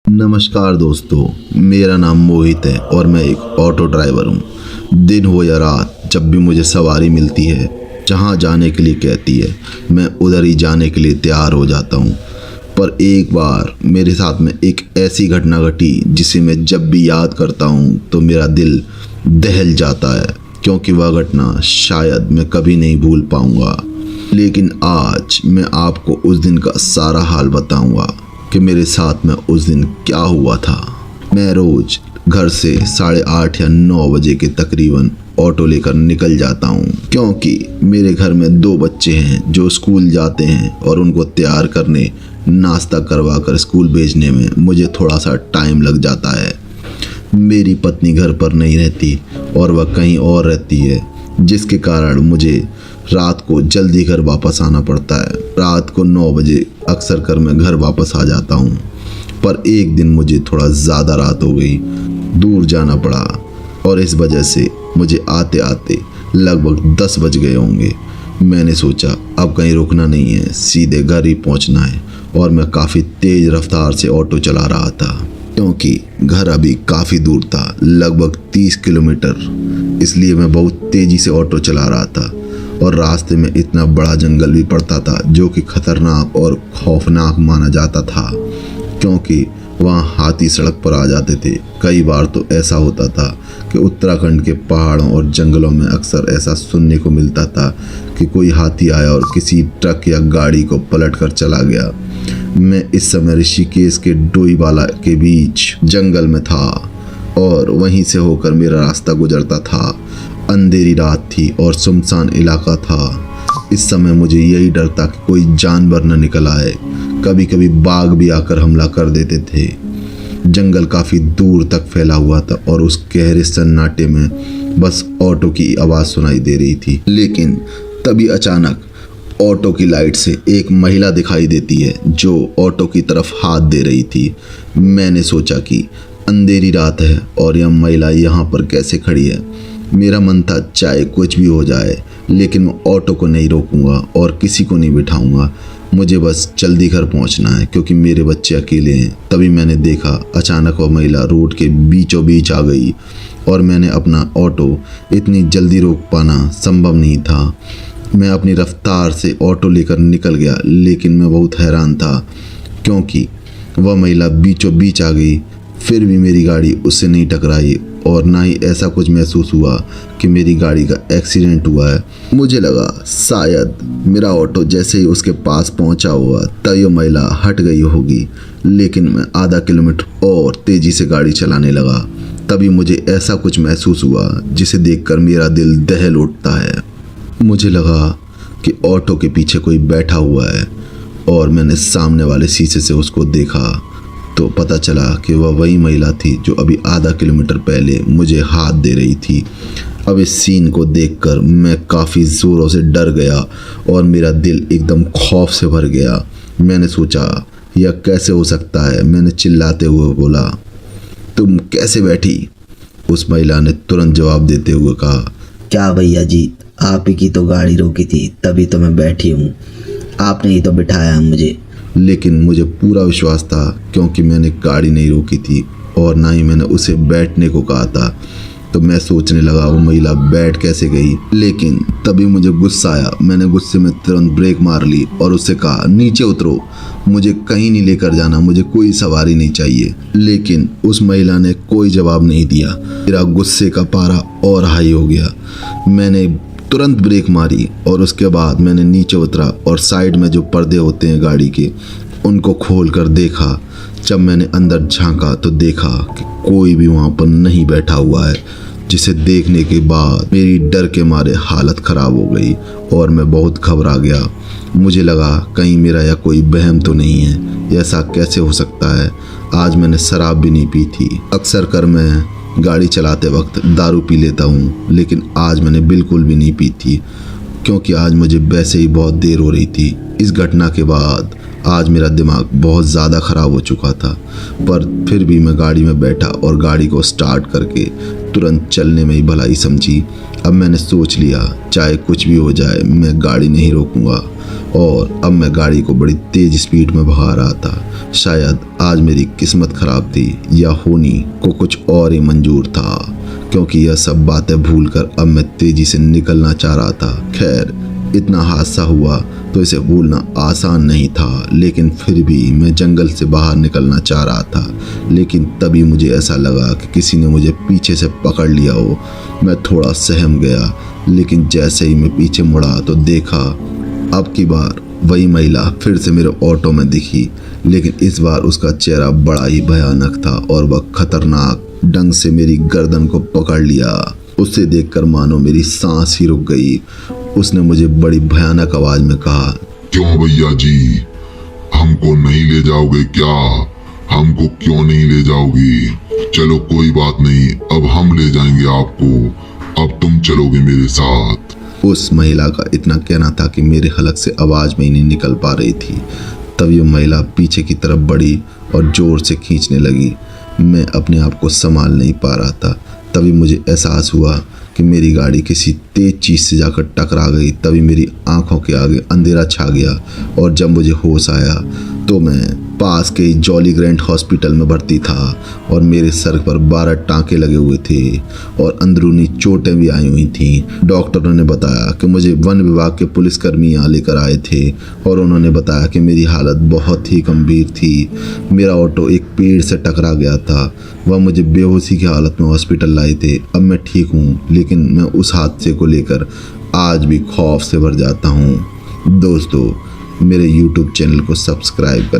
नमस्कार दोस्तों, मेरा नाम मोहित है और मैं एक ऑटो ड्राइवर हूँ। दिन हो या रात, जब भी मुझे सवारी मिलती है, जहाँ जाने के लिए कहती है, मैं उधर ही जाने के लिए तैयार हो जाता हूँ। पर एक बार मेरे साथ में एक ऐसी घटना घटी जिसे मैं जब भी याद करता हूँ तो मेरा दिल दहल जाता है, क्योंकि वह घटना शायद मैं कभी नहीं भूल पाऊँगा। लेकिन आज मैं आपको उस दिन का सारा हाल बताऊँगा कि मेरे साथ में उस दिन क्या हुआ था। मैं रोज घर से 8:30 या 9 बजे के तकरीबन ऑटो लेकर निकल जाता हूँ, क्योंकि मेरे घर में 2 बच्चे हैं जो स्कूल जाते हैं और उनको तैयार करने, नाश्ता करवा कर स्कूल भेजने में मुझे थोड़ा सा टाइम लग जाता है। मेरी पत्नी घर पर नहीं रहती और वह कहीं और रहती है, जिसके कारण मुझे रात को जल्दी घर वापस आना पड़ता है। रात को 9 बजे अक्सर कर मैं घर वापस आ जाता हूँ। पर एक दिन मुझे थोड़ा ज़्यादा रात हो गई, दूर जाना पड़ा और इस वजह से मुझे आते आते लगभग 10 बज गए होंगे। मैंने सोचा अब कहीं रुकना नहीं है, सीधे घर ही पहुँचना है और मैं काफ़ी तेज़ रफ्तार से ऑटो चला रहा था, क्योंकि घर अभी काफ़ी दूर था, लगभग 30 किलोमीटर। इसलिए मैं बहुत तेज़ी से ऑटो चला रहा था और रास्ते में इतना बड़ा जंगल भी पड़ता था जो कि खतरनाक और खौफनाक माना जाता था, क्योंकि वहाँ हाथी सड़क पर आ जाते थे। कई बार तो ऐसा होता था कि उत्तराखंड के पहाड़ों और जंगलों में अक्सर ऐसा सुनने को मिलता था कि कोई हाथी आया और किसी ट्रक या गाड़ी को पलट कर चला गया। मैं इस समय ऋषिकेश के डोईवाला के बीच जंगल में था और वहीं से होकर मेरा रास्ता गुजरता था। अंधेरी रात थी और सुनसान इलाका था। इस समय मुझे यही डर था कि कोई जानवर न निकल आए। कभी कभी बाघ भी आकर हमला कर देते थे। जंगल काफ़ी दूर तक फैला हुआ था और उस गहरे सन्नाटे में बस ऑटो की आवाज़ सुनाई दे रही थी। लेकिन तभी अचानक ऑटो की लाइट से एक महिला दिखाई देती है जो ऑटो की तरफ हाथ दे रही थी। मैंने सोचा कि अंधेरी रात है और यह महिला यहाँ पर कैसे खड़ी है। मेरा मन था चाहे कुछ भी हो जाए, लेकिन मैं ऑटो को नहीं रोकूंगा और किसी को नहीं बिठाऊंगा। मुझे बस जल्दी घर पहुंचना है, क्योंकि मेरे बच्चे अकेले हैं। तभी मैंने देखा अचानक वह महिला रोड के बीचों बीच आ गई और मैंने अपना ऑटो इतनी जल्दी रोक पाना संभव नहीं था। मैं अपनी रफ्तार से ऑटो लेकर निकल गया, लेकिन मैं बहुत हैरान था क्योंकि वह महिला बीचों बीच आ गई, फिर भी मेरी गाड़ी उससे नहीं टकराई और ना ही ऐसा कुछ महसूस हुआ कि मेरी गाड़ी का एक्सीडेंट हुआ है। मुझे लगा शायद मेरा ऑटो जैसे ही उसके पास पहुंचा हुआ तब यह महिला हट गई होगी, लेकिन मैं आधा किलोमीटर और तेज़ी से गाड़ी चलाने लगा। तभी मुझे ऐसा कुछ महसूस हुआ जिसे देखकर मेरा दिल दहल उठता है। मुझे लगा कि ऑटो के पीछे कोई बैठा हुआ है और मैंने सामने वाले शीशे से उसको देखा तो पता चला कि वह वही महिला थी जो अभी आधा किलोमीटर पहले मुझे हाथ दे रही थी। अब इस सीन को देखकर मैं काफ़ी ज़ोरों से डर गया और मेरा दिल एकदम खौफ से भर गया। मैंने सोचा यह कैसे हो सकता है। मैंने चिल्लाते हुए बोला, तुम कैसे बैठी? उस महिला ने तुरंत जवाब देते हुए कहा, क्या भैया जी, आप ही की तो गाड़ी रोकी थी, तभी तो मैं बैठी हूँ। आपने ही तो बिठाया है मुझे। लेकिन मुझे पूरा विश्वास था, क्योंकि मैंने गाड़ी नहीं रोकी थी और ना ही मैंने उसे बैठने को कहा था। तो मैं सोचने लगा वो महिला बैठ कैसे गई। लेकिन तभी मुझे गुस्सा आया। मैंने गुस्से में तुरंत ब्रेक मार ली और उससे कहा, नीचे उतरो, मुझे कहीं नहीं लेकर जाना, मुझे कोई सवारी नहीं चाहिए। लेकिन उस महिला ने कोई जवाब नहीं दिया। मेरा गुस्से का पारा और हाई हो गया। मैंने तुरंत ब्रेक मारी और उसके बाद मैंने नीचे उतरा और साइड में जो पर्दे होते हैं गाड़ी के, उनको खोल कर देखा। जब मैंने अंदर झांका तो देखा कि कोई भी वहाँ पर नहीं बैठा हुआ है, जिसे देखने के बाद मेरी डर के मारे हालत ख़राब हो गई और मैं बहुत घबरा गया। मुझे लगा कहीं मेरा या कोई वहम तो नहीं है, ऐसा कैसे हो सकता है। आज मैंने शराब भी नहीं पी थी। अक्सर कर मैं गाड़ी चलाते वक्त दारू पी लेता हूँ, लेकिन आज मैंने बिल्कुल भी नहीं पी थी, क्योंकि आज मुझे वैसे ही बहुत देर हो रही थी। इस घटना के बाद आज मेरा दिमाग बहुत ज़्यादा ख़राब हो चुका था, पर फिर भी मैं गाड़ी में बैठा और गाड़ी को स्टार्ट करके तुरंत चलने में ही भलाई समझी। अब मैंने सोच लिया चाहे कुछ भी हो जाए मैं गाड़ी नहीं रोकूंगा और अब मैं गाड़ी को बड़ी तेज स्पीड में भगा रहा था। शायद आज मेरी किस्मत खराब थी या होनी को कुछ और ही मंजूर था, क्योंकि यह सब बातें भूलकर अब मैं तेजी से निकलना चाह रहा था। खैर, इतना हादसा हुआ तो इसे भूलना आसान नहीं था, लेकिन फिर भी मैं जंगल से बाहर निकलना चाह रहा था। लेकिन तभी मुझे ऐसा लगा कि किसी ने मुझे पीछे से पकड़ लिया हो। मैं थोड़ा सहम गया, लेकिन जैसे ही मैं पीछे मुड़ा तो देखा अब की बार वही महिला फिर से मेरे ऑटो में दिखी, लेकिन इस बार उसका चेहरा बड़ा ही भयानक था और वह खतरनाक ढंग से मेरी गर्दन को पकड़ लिया। उसे देखकर मानो मेरी सांस ही रुक गई। उसने मुझे बड़ी भयानक आवाज में कहा, क्यों भैया जी, हमको नहीं ले जाओगे क्या? हमको क्यों नहीं ले जाओगी? चलो कोई बात नहीं, अब हम ले जाएंगे आपको। अब तुम चलोगे मेरे साथ। उस महिला का इतना कहना था कि मेरे हलक से आवाज में ही नहीं निकल पा रही थी। तब ये महिला पीछे की तरफ बढ़ी और जोर से खींचने लगी। मैं अपने आप को संभाल नहीं पा रहा था। तभी मुझे एहसास हुआ कि मेरी गाड़ी किसी तेज चीज़ से जाकर टकरा गई। तभी मेरी आंखों के आगे अंधेरा छा गया और जब मुझे होश आया तो मैं पास के जॉली ग्रैंड हॉस्पिटल में भर्ती था और मेरे सर पर 12 टांके लगे हुए थे और अंदरूनी चोटें भी आई हुई थीं। डॉक्टरों ने बताया कि मुझे वन विभाग के पुलिसकर्मी यहाँ लेकर आए थे और उन्होंने बताया कि मेरी हालत बहुत ही गंभीर थी। मेरा ऑटो एक पेड़ से टकरा गया था। वह मुझे बेहोशी की हालत में हॉस्पिटल लाए थे। अब मैं ठीक हूँ, लेकिन मैं उस हादसे को लेकर आज भी खौफ से भर जाता हूँ। दोस्तों, मेरे YouTube चैनल को सब्सक्राइब करें।